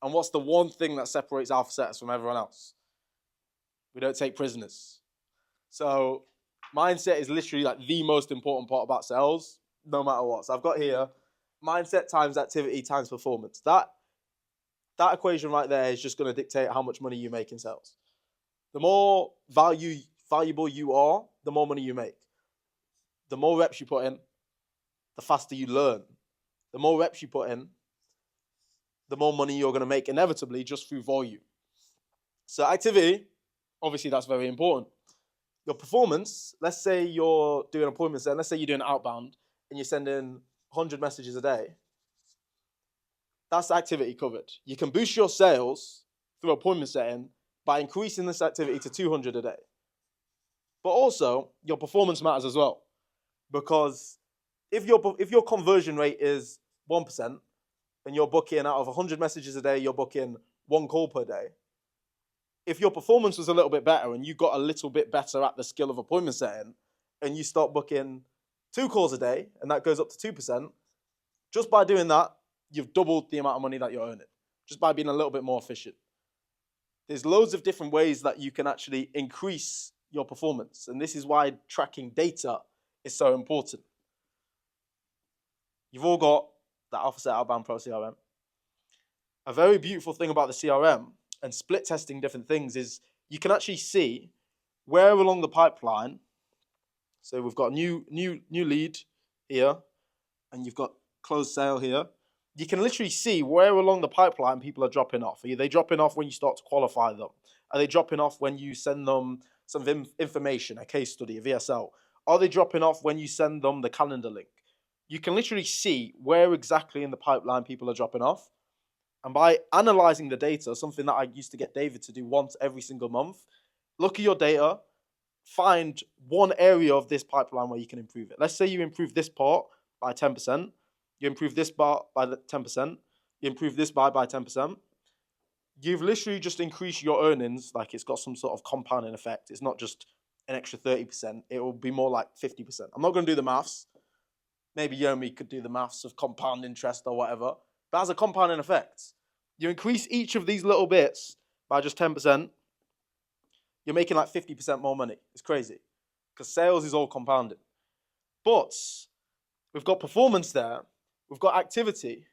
And what's the one thing that separates alpha setters from everyone else? We don't take prisoners. So mindset is literally like the most important part about sales, no matter what. So I've got here mindset times activity times performance. That equation right there is just going to dictate how much money you make in sales. The more valuable you are, the more money you make. The more reps you put in, the faster you learn. The more reps you put in, the more money you're going to make inevitably just through volume. So activity, obviously that's very important. Your performance, let's say you're doing appointments and let's say you're doing outbound and you're sending 100 messages a day. That's activity covered. You can boost your sales through appointment setting by increasing this activity to 200 a day. But also, your performance matters as well. Because if your conversion rate is 1%, and you're booking out of 100 messages a day, you're booking 1 call per day. If your performance was a little bit better and you got a little bit better at the skill of appointment setting, and you start booking 2 calls a day, and that goes up to 2%, just by doing that, you've doubled the amount of money that you're earning, just by being a little bit more efficient. There's loads of different ways that you can actually increase your performance, and this is why tracking data is so important. You've all got the AlphaSet Outbound Pro CRM. A very beautiful thing about the CRM and split testing different things is you can actually see where along the pipeline, so we've got new lead here, and you've got closed sale here. You can literally see where along the pipeline people are dropping off. Are they dropping off when you start to qualify them? Are they dropping off when you send them some information, a case study, a VSL? Are they dropping off when you send them the calendar link? You can literally see where exactly in the pipeline people are dropping off. And by analyzing the data, something that I used to get David to do once every single month, look at your data, find one area of this pipeline where you can improve it. Let's say you improve this part by 10%, you improve this part by 10%, you improve this by 10%. You've literally just increased your earnings, like it's got some sort of compounding effect. It's not just an extra 30%, it will be more like 50%. I'm not going to do the maths. Maybe Yomi could do the maths of compound interest or whatever. But as a compounding effect, you increase each of these little bits by just 10%, you're making like 50% more money. It's crazy. Because sales is all compounded. But we've got performance there, we've got activity,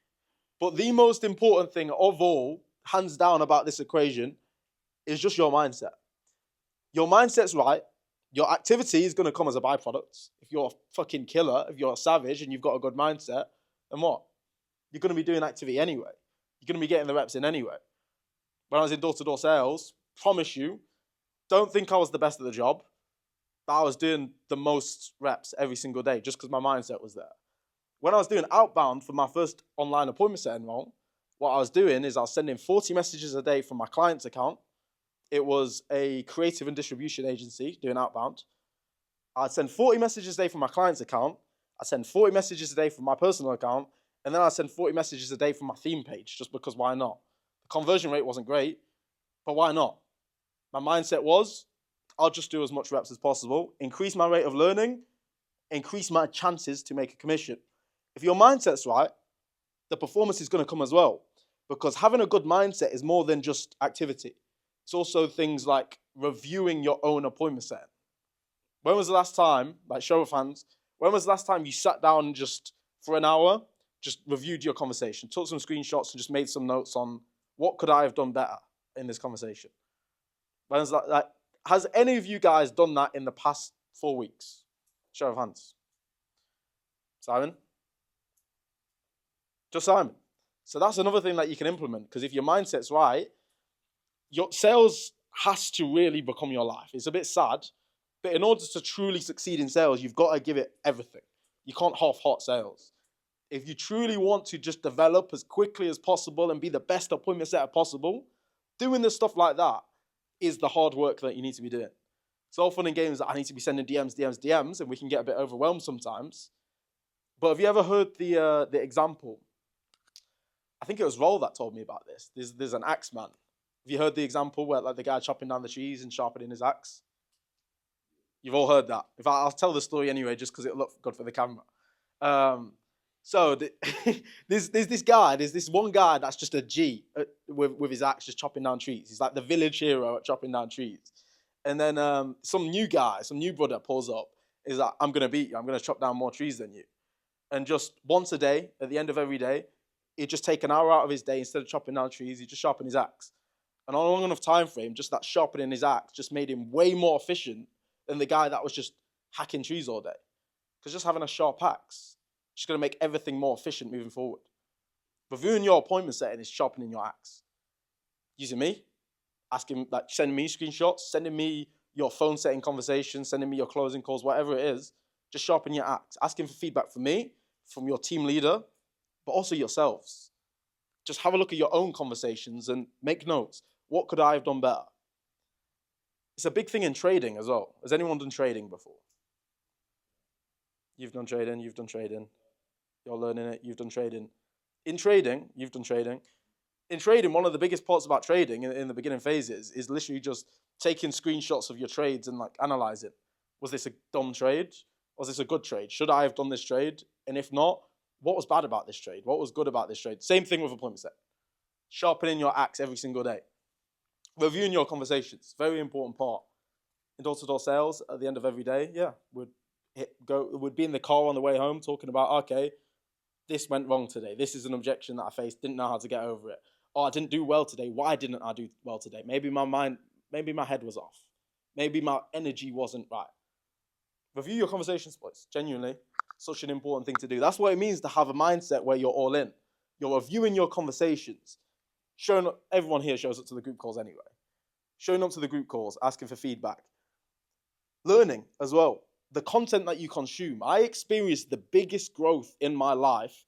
but the most important thing of all, hands down about this equation, is just your mindset. Your mindset's right. Your activity is going to come as a byproduct. If you're a fucking killer, if you're a savage and you've got a good mindset, then what? You're going to be doing activity anyway. You're going to be getting the reps in anyway. When I was in door-to-door sales, promise you, don't think I was the best at the job, but I was doing the most reps every single day just because my mindset was there. When I was doing outbound for my first online appointment setting role, what I was doing is I was sending 40 messages a day from my client's account. It was a creative and distribution agency doing outbound. I'd send 40 messages a day from my client's account. I'd send 40 messages a day from my personal account. And then I'd send 40 messages a day from my theme page, just because why not? The conversion rate wasn't great, but why not? My mindset was, I'll just do as much reps as possible, increase my rate of learning, increase my chances to make a commission. If your mindset's right, the performance is going to come as well. Because having a good mindset is more than just activity. It's also things like reviewing your own appointment setting. When was the last time, like show of hands, when was the last time you sat down and just for an hour, just reviewed your conversation, took some screenshots and just made some notes on what could I have done better in this conversation? When was that, like, has any of you guys done that in the past 4 weeks? Show of hands. Simon? Just Simon. So that's another thing that you can implement, because if your mindset's right, your sales has to really become your life. It's a bit sad, but in order to truly succeed in sales, you've got to give it everything. You can't half-heart sales. If you truly want to just develop as quickly as possible and be the best appointment setter possible, doing the stuff like that is the hard work that you need to be doing. It's all fun and games that I need to be sending DMs, and we can get a bit overwhelmed sometimes. But have you ever heard the example? I think it was Roll that told me about this. There's an axe man. Have you heard the example where like the guy chopping down the trees and sharpening his axe? You've all heard that. In fact, I'll tell the story anyway, just because it'll look good for the camera. So there's this one guy that's just a G. with his axe, just chopping down trees. He's like the village hero at chopping down trees. And then some new brother pulls up. He's like, I'm going to beat you. I'm going to chop down more trees than you. And just once a day, at the end of every day, he'd just take an hour out of his day. Instead of chopping down trees, he'd just sharpen his axe. And on a long enough time frame, just that sharpening his axe just made him way more efficient than the guy that was just hacking trees all day. Because just having a sharp axe is just going to make everything more efficient moving forward. Reviewing your appointment setting is sharpening your axe. Using me, sending me screenshots, sending me your phone setting conversations, sending me your closing calls, whatever it is, just sharpen your axe. Asking for feedback from me, from your team leader, but also yourselves. Just have a look at your own conversations and make notes. What could I have done better? It's a big thing in trading as well. Has anyone done trading before? You've done trading. You're learning it, you've done trading. In trading, you've done trading. In trading, one of the biggest parts about trading in the beginning phases is literally just taking screenshots of your trades and analyzing. Was this a dumb trade? Was this a good trade? Should I have done this trade? And if not, what was bad about this trade? What was good about this trade? Same thing with appointment set. Sharpening your axe every single day. Reviewing your conversations, very important part. In door-to-door sales, at the end of every day, would be in the car on the way home talking about, okay, this went wrong today. This is an objection that I faced, didn't know how to get over it. Oh, I didn't do well today. Why didn't I do well today? Maybe my head was off. Maybe my energy wasn't right. Review your conversations, boys. Genuinely, such an important thing to do. That's what it means to have a mindset where you're all in. You're reviewing your conversations. Everyone here shows up to the group calls anyway. Showing up to the group calls, asking for feedback. Learning as well. The content that you consume. I experienced the biggest growth in my life.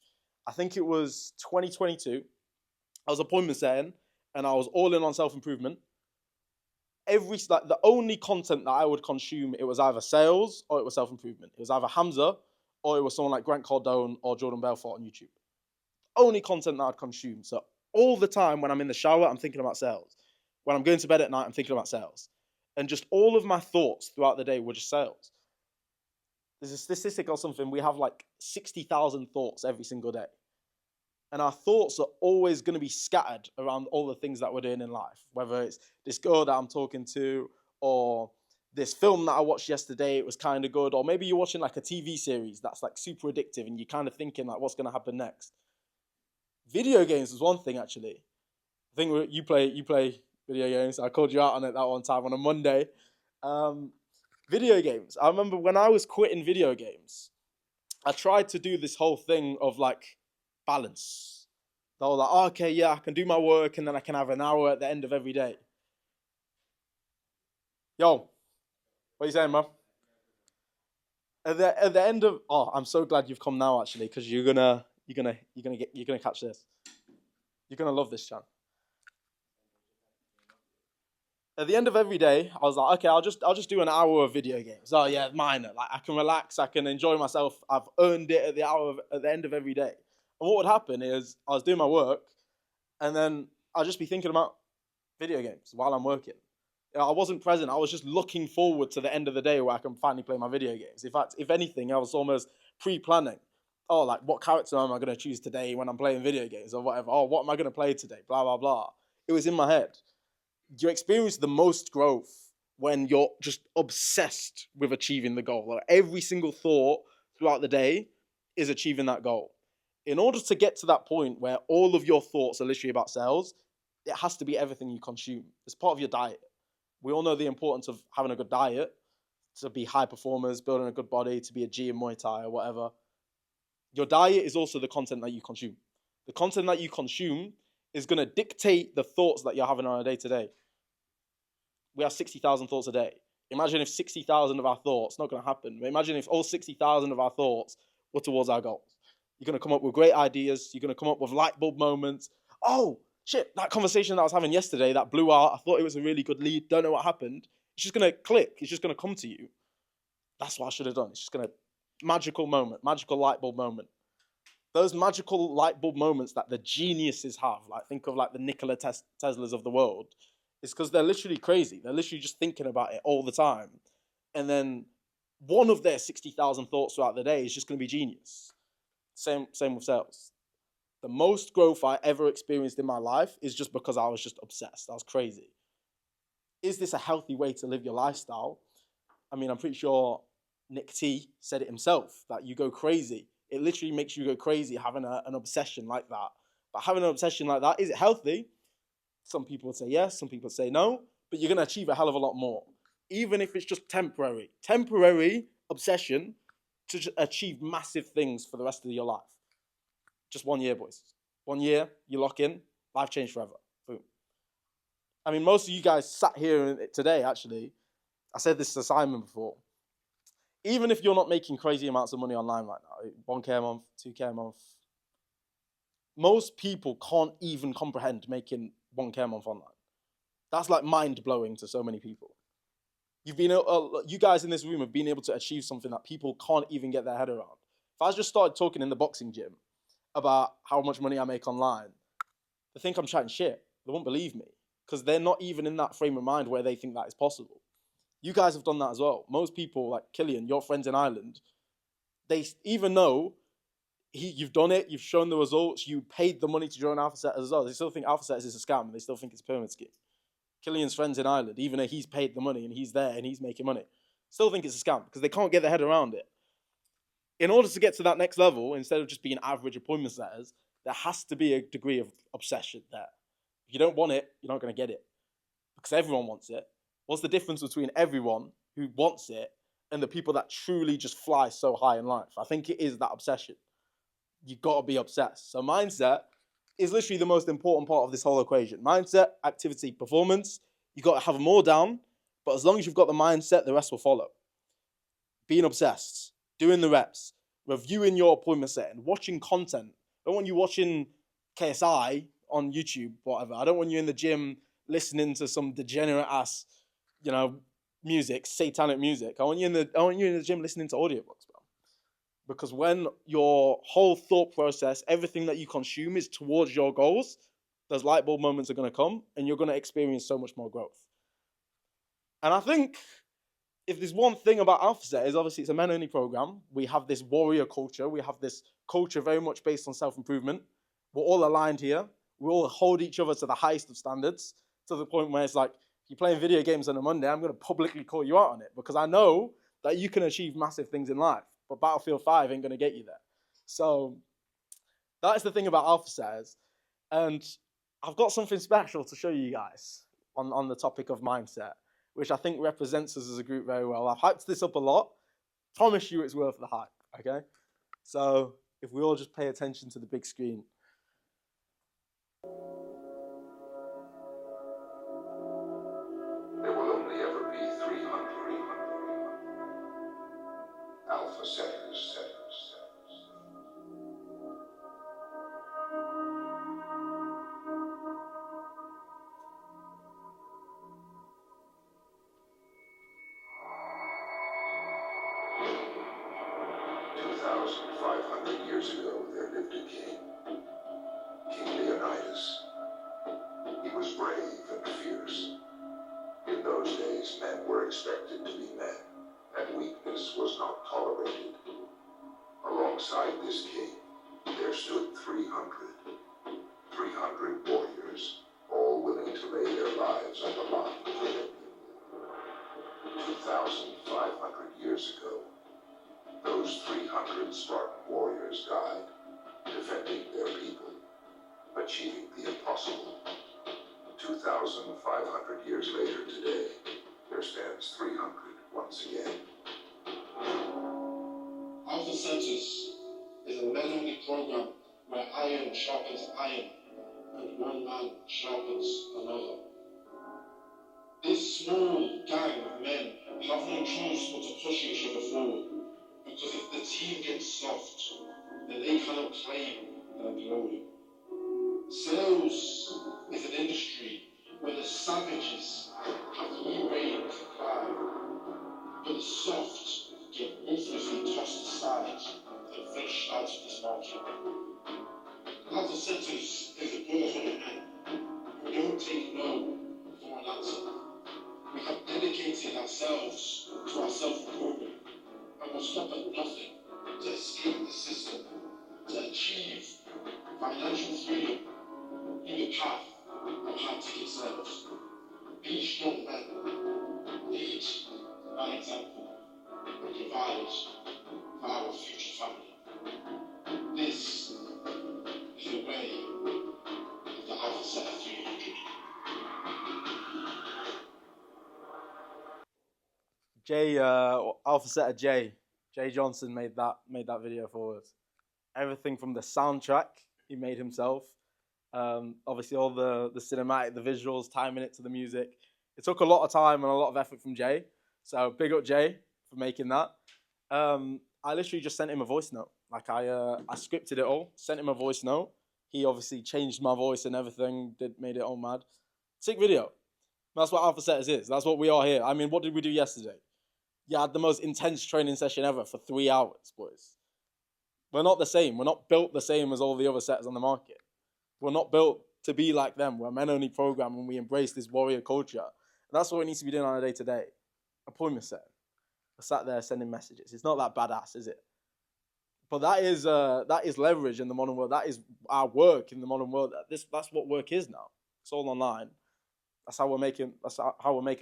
I think it was 2022. I was appointment setting and I was all in on self-improvement. The only content that I would consume, it was either sales or it was self-improvement. It was either Hamza or it was someone like Grant Cardone or Jordan Belfort on YouTube. Only content that I'd consume. So all the time when I'm in the shower, I'm thinking about sales. When I'm going to bed at night, I'm thinking about sales. And just all of my thoughts throughout the day were just sales. There's a statistic or something, we have 60,000 thoughts every single day. And our thoughts are always going to be scattered around all the things that we're doing in life. Whether it's this girl that I'm talking to, or this film that I watched yesterday, it was kind of good. Or maybe you're watching a TV series that's super addictive and you're kind of thinking what's going to happen next. Video games is one thing, actually. I think you play video games. I called you out on it that one time on a Monday. Video games. I remember when I was quitting video games, I tried to do this whole thing of balance. I was like, okay, yeah, I can do my work and then I can have an hour at the end of every day. Yo, what are you saying, man? At the end of, I'm so glad you've come now actually, because you're gonna catch this. You're gonna love this, Chan. At the end of every day, I was like, okay, I'll just do an hour of video games. Oh yeah, minor. I can relax, I can enjoy myself. I've earned it at the end of every day. And what would happen is I was doing my work, and then I'd just be thinking about video games while I'm working. I wasn't present. I was just looking forward to the end of the day where I can finally play my video games. In fact, if anything, I was almost pre-planning. Oh, what character am I going to choose today when I'm playing video games or whatever? Oh, what am I going to play today? Blah, blah, blah. It was in my head. You experience the most growth when you're just obsessed with achieving the goal. Every single thought throughout the day is achieving that goal. In order to get to that point where all of your thoughts are literally about sales, it has to be everything you consume. It's part of your diet. We all know the importance of having a good diet, to be high performers, building a good body, to be a G in Muay Thai or whatever. Your diet is also the content that you consume. The content that you consume is going to dictate the thoughts that you're having on a day-to-day. We have 60,000 thoughts a day. Imagine if 60,000 of our thoughts, not going to happen, but imagine if all 60,000 of our thoughts were towards our goals. You're going to come up with great ideas. You're going to come up with light bulb moments. Oh, shit, that conversation that I was having yesterday, that blew out. I thought it was a really good lead. Don't know what happened. It's just going to click. It's just going to come to you. That's what I should have done. It's just going to, magical moment, magical light bulb moment. Those magical light bulb moments that the geniuses have, think of the Nikola Teslas of the world, is because they're literally crazy. They're literally just thinking about it all the time. And then one of their 60,000 thoughts throughout the day is just going to be genius. Same with sales. The most growth I ever experienced in my life is just because I was just obsessed. I was crazy. Is this a healthy way to live your lifestyle? I mean, I'm pretty sure Nick T said it himself, that you go crazy. It literally makes you go crazy having an obsession like that. But having an obsession like that, is it healthy? Some people would say yes, some people would say no, but you're going to achieve a hell of a lot more. Even if it's just temporary. Temporary obsession to achieve massive things for the rest of your life. Just 1 year, boys. 1 year, you lock in, life changed forever. Boom. I mean, most of you guys sat here today, actually. I said this to Simon before. Even if you're not making crazy amounts of money online right now, 1K a month, 2K a month, most people can't even comprehend making 1K a month online. That's like mind-blowing to so many people. You guys in this room have been able to achieve something that people can't even get their head around. If I just started talking in the boxing gym about how much money I make online, they think I'm chatting shit. They won't believe me because they're not even in that frame of mind where they think that is possible. You guys have done that as well. Most people, like Killian, your friends in Ireland, they even know you've done it, you've shown the results, you paid the money to join Alpha as well. They still think Alpha is a scam. They still think it's a pyramid scheme. Killian's friends in Ireland, even though he's paid the money and he's there and he's making money, still think it's a scam because they can't get their head around it. In order to get to that next level, instead of just being average appointment setters, there has to be a degree of obsession there. If you don't want it, you're not going to get it because everyone wants it. What's the difference between everyone who wants it and the people that truly just fly so high in life? I think it is that obsession. You've got to be obsessed. So mindset is literally the most important part of this whole equation. Mindset, activity, performance. You've got to have them all down, but as long as you've got the mindset, the rest will follow. Being obsessed, doing the reps, reviewing your appointment setting, watching content. I don't want you watching KSI on YouTube, whatever. I don't want you in the gym listening to some degenerate ass, music, satanic music. I want you in the gym listening to audiobooks, bro. Because when your whole thought process, everything that you consume is towards your goals, those light bulb moments are going to come and you're going to experience so much more growth. And I think if there's one thing about AlphaSet is obviously it's a men-only program. We have this warrior culture. We have this culture very much based on self-improvement. We're all aligned here. We all hold each other to the highest of standards to the point where it's like, if you're playing video games on a Monday, I'm going to publicly call you out on it because I know that you can achieve massive things in life. But Battlefield 5 ain't going to get you there. So that's the thing about AlphaSet. And I've got something special to show you guys on the topic of mindset, which I think represents us as a group very well. I've hyped this up a lot. Promise you it's worth the hype, okay? So if we all just pay attention to the big screen. There will only ever be 300 Alpha setters. 2,500 years ago, there lived a king, King Leonidas. He was brave and fierce. In those days, men were expected to be men, and weakness was not tolerated. Alongside this king, there stood 300 warriors, all willing to lay their lives on the line to defend him. 2,500 years ago, those 300 Spartan warriors died, defending their people, achieving the impossible. 2,500 years later today, there stands 300 once again. Alpha Centers is a men-only program where iron sharpens iron and one man sharpens another. This small gang of men have no choice but to push each other forward, because if the team gets soft, then they cannot claim their glory. Sales is an industry where the savages have free rein to climb, but the soft get ruthlessly tossed aside and fished out of this market. Alpha Centers is a brotherhood of men who don't take no for an answer. We have dedicated ourselves to our self-improvement and will stop at nothing to escape the system, to achieve financial freedom in the path of high-ticket sales. These young men lead by example and provide for our future family. This is the way of the Alpha Set 300. Alpha Setter Jay Johnson made that video for us. Everything from the soundtrack he made himself. Obviously all the cinematic, the visuals, timing it to the music. It took a lot of time and a lot of effort from Jay. So big up Jay for making that. I literally just sent him a voice note. Like I scripted it all, sent him a voice note. He obviously changed my voice and everything, made it all mad. Sick video. That's what Alpha Setters is. That's what we are here. I mean, what did we do yesterday? Yeah, had the most intense training session ever for 3 hours, boys. We're not the same. We're not built the same as all the other setters on the market. We're not built to be like them. We're a men-only program and we embrace this warrior culture. And that's what we need to be doing on a day-to-day. Appointment set. I sat there sending messages. It's not that badass, is it? But that is leverage in the modern world. That is our work in the modern world. That's what work is now. It's all online. That's how we're making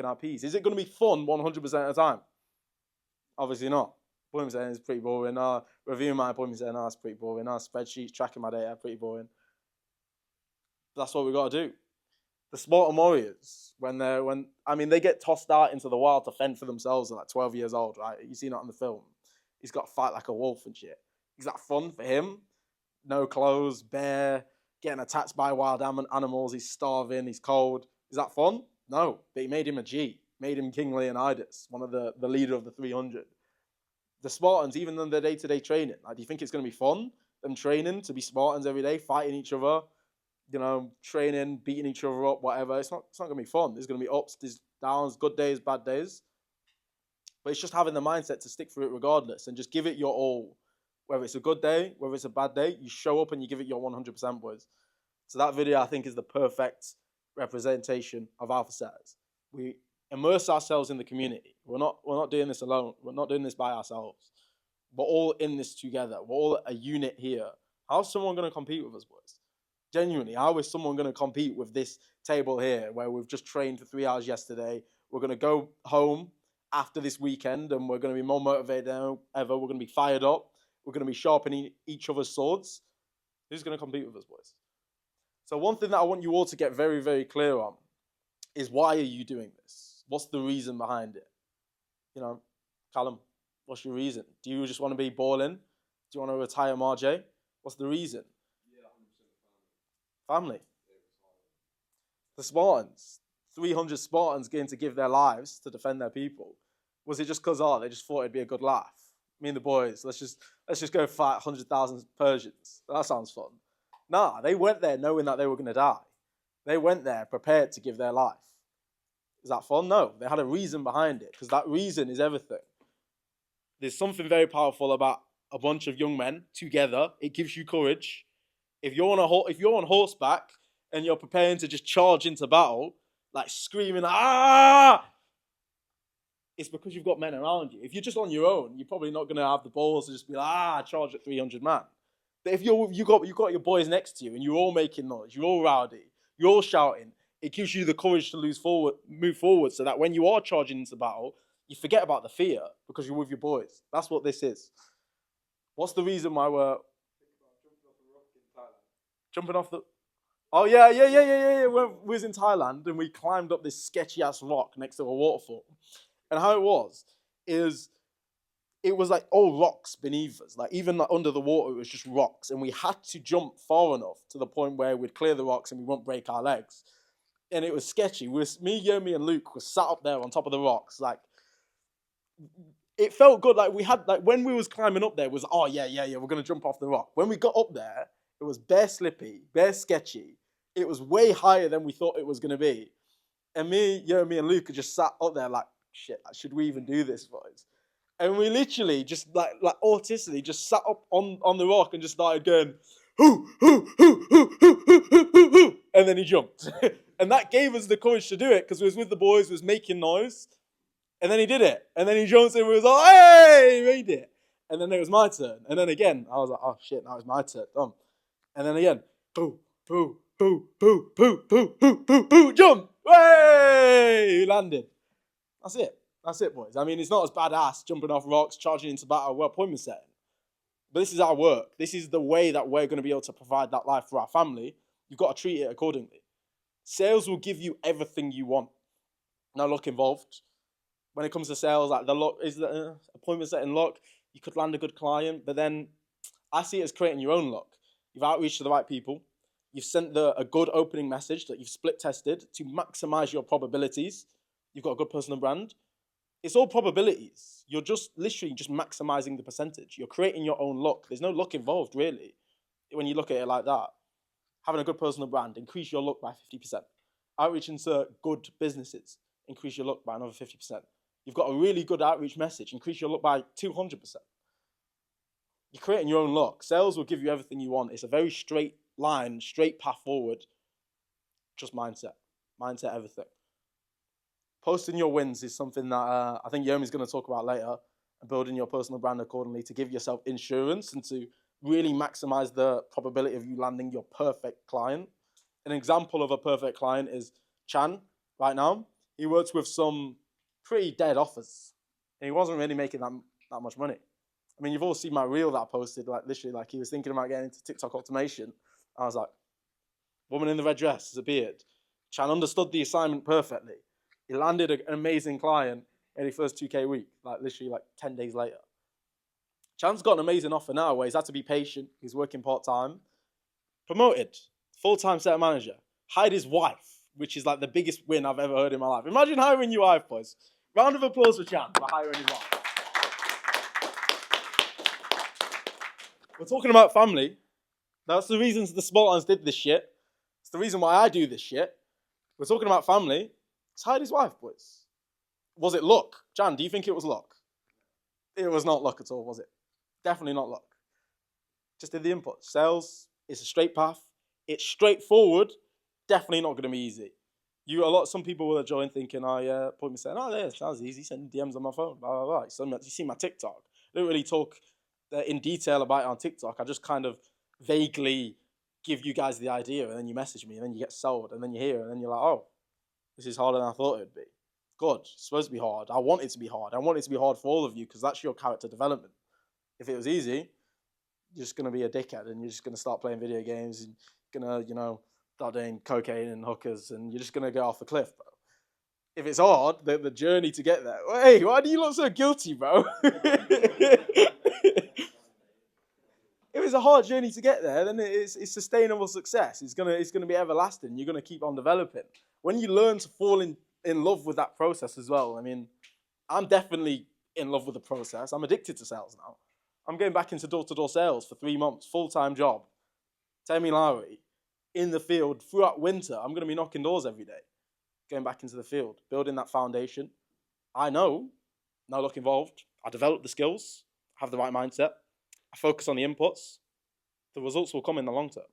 our peace. Is it going to be fun 100% of the time? Obviously not. Appointment setting is pretty boring. Reviewing my appointment setting, that's pretty boring. Spreadsheets, tracking my data, pretty boring. That's what we got to do. The Spartan warriors, they get tossed out into the wild to fend for themselves at like 12 years old, right? You see that in the film. He's got to fight like a wolf and shit. Is that fun for him? No clothes, bare, getting attacked by wild animals. He's starving, he's cold. Is that fun? No, but he made him a G. Made him King Leonidas, one of the leader of the 300. The Spartans, even in their day-to-day training, like, do you think it's going to be fun? Them training to be Spartans every day, fighting each other, training, beating each other up, whatever. It's not going to be fun. There's going to be ups, there's downs, good days, bad days. But it's just having the mindset to stick through it regardless and just give it your all. Whether it's a good day, whether it's a bad day, you show up and you give it your 100%, boys. So that video, I think, is the perfect representation of Alpha Setters. We immerse ourselves in the community. We're not doing this alone. We're not doing this by ourselves. We're all in this together. We're all a unit here. How's someone going to compete with us, boys? Genuinely, how is someone going to compete with this table here where we've just trained for 3 hours yesterday? We're going to go home after this weekend and we're going to be more motivated than ever. We're going to be fired up. We're going to be sharpening each other's swords. Who's going to compete with us, boys? So one thing that I want you all to get very, very clear on is, why are you doing this? What's the reason behind it? Callum, what's your reason? Do you just want to be balling? Do you want to retire Marjay? What's the reason? Yeah, 100% Family. The Spartans, 300 Spartans going to give their lives to defend their people. Was it just because they just thought it'd be a good laugh? Me and the boys, let's just go fight 100,000 Persians. That sounds fun. Nah, they went there knowing that they were going to die. They went there prepared to give their life. Is that fun? No. They had a reason behind it, because that reason is everything. There's something very powerful about a bunch of young men together. It gives you courage. If you're on horseback and you're preparing to just charge into battle, like screaming, ah! It's because you've got men around you. If you're just on your own, you're probably not going to have the balls to just be like, charge at 300 man. But if you got your boys next to you and you're all making noise, you're all rowdy, you're all shouting, it gives you the courage to move forward, so that when you are charging into battle, you forget about the fear because you're with your boys. That's what this is. What's the reason why we're jumping off the? Oh yeah. We was in Thailand and we climbed up this sketchy ass rock next to a waterfall, and how it was like all rocks beneath us. Like even like under the water, it was just rocks, and we had to jump far enough to the point where we'd clear the rocks and we won't break our legs. And it was sketchy. Me, Yomi, and Luke were sat up there on top of the rocks. Like, it felt good. Like we had, like when we was climbing up there, it was, we're gonna jump off the rock. When we got up there, it was bare slippy, bare sketchy. It was way higher than we thought it was gonna be. And me, Yomi, and Luke just sat up there like, shit, should we even do this, boys? And we literally just like autistically just sat up on the rock and just started going, hoo, hoo, hoo, hoo, hoo, hoo, hoo, hoo, and then he jumped. And that gave us the courage to do it, because we was with the boys, we was making noise. And then he did it. And then he jumped and we was like, hey, he made it. And then it was my turn. And then again, I was like, oh shit, now it's my turn. And then again, Boo, boo, boo, boo, boo, boo, boo, boo, boo, jump! Hey! Landed. That's it. That's it, boys. I mean, it's not as badass jumping off rocks, charging into battle, we're appointment setting. But this is our work. This is the way that we're going to be able to provide that life for our family. You've got to treat it accordingly. Sales will give you everything you want. No luck involved. When it comes to sales, like the luck is the appointment setting luck. You could land a good client, but then I see it as creating your own luck. You've outreached to the right people. You've sent a good opening message that you've split tested to maximize your probabilities. You've got a good personal brand. It's all probabilities. You're just literally just maximizing the percentage. You're creating your own luck. There's no luck involved, really, when you look at it like that. Having a good personal brand, increase your luck by 50%. Outreach into good businesses, increase your luck by another 50%. You've got a really good outreach message, increase your luck by 200%. You're creating your own luck. Sales will give you everything you want. It's a very straight line, straight path forward. Just mindset. Mindset, everything. Posting your wins is something that I think Yomi's going to talk about later, and building your personal brand accordingly to give yourself insurance and to really maximize the probability of you landing your perfect client. An example of a perfect client is Chan right now. He works with some pretty dead offers, and he wasn't really making that much money. I mean, you've all seen my reel that I posted, like literally, like he was thinking about getting into TikTok automation. I was like, woman in the red dress, has a beard. Chan understood the assignment perfectly. He landed an amazing client in his first 2K week, like literally like 10 days later. Chan's got an amazing offer now where he's had to be patient. He's working part-time. Promoted, full-time set manager. Hired his wife, which is like the biggest win I've ever heard in my life. Imagine hiring your wife, boys. Round of applause for Chan for hiring his wife. We're talking about family. That's the reasons the Spartans did this shit. It's the reason why I do this shit. We're talking about family. He's hired his wife, boys. Was it luck? Jan, do you think it was luck? It was not luck at all, was it? Definitely not luck. Just did the input. Sales, it's a straight path. It's straightforward. Definitely not going to be easy. Some people will join thinking, point me saying, yeah, sounds easy. Send DMs on my phone, blah, blah, blah. You see my TikTok. I don't really talk in detail about it on TikTok. I just kind of vaguely give you guys the idea, and then you message me, and then you get sold, and then you hear, and then you're like, oh, this is harder than I thought it would be. Good. It's supposed to be hard. I want it to be hard. I want it to be hard for all of you because that's your character development. If it was easy, you're just going to be a dickhead and you're just going to start playing video games and you're going to, start doing cocaine and hookers and you're just going to go off the cliff, bro. If it's hard, the journey to get there. Hey, why do you look so guilty, bro? If it's a hard journey to get there, then it's sustainable success. It's gonna be everlasting. You're gonna keep on developing. When you learn to fall in love with that process as well. I mean, I'm definitely in love with the process. I'm addicted to sales now. I'm going back into door-to-door sales for 3 months, full-time job. Temi Lowry, in the field throughout winter. I'm gonna be knocking doors every day, going back into the field, building that foundation. I know, no luck involved. I develop the skills, have the right mindset. I focus on the inputs. The results will come in the long term.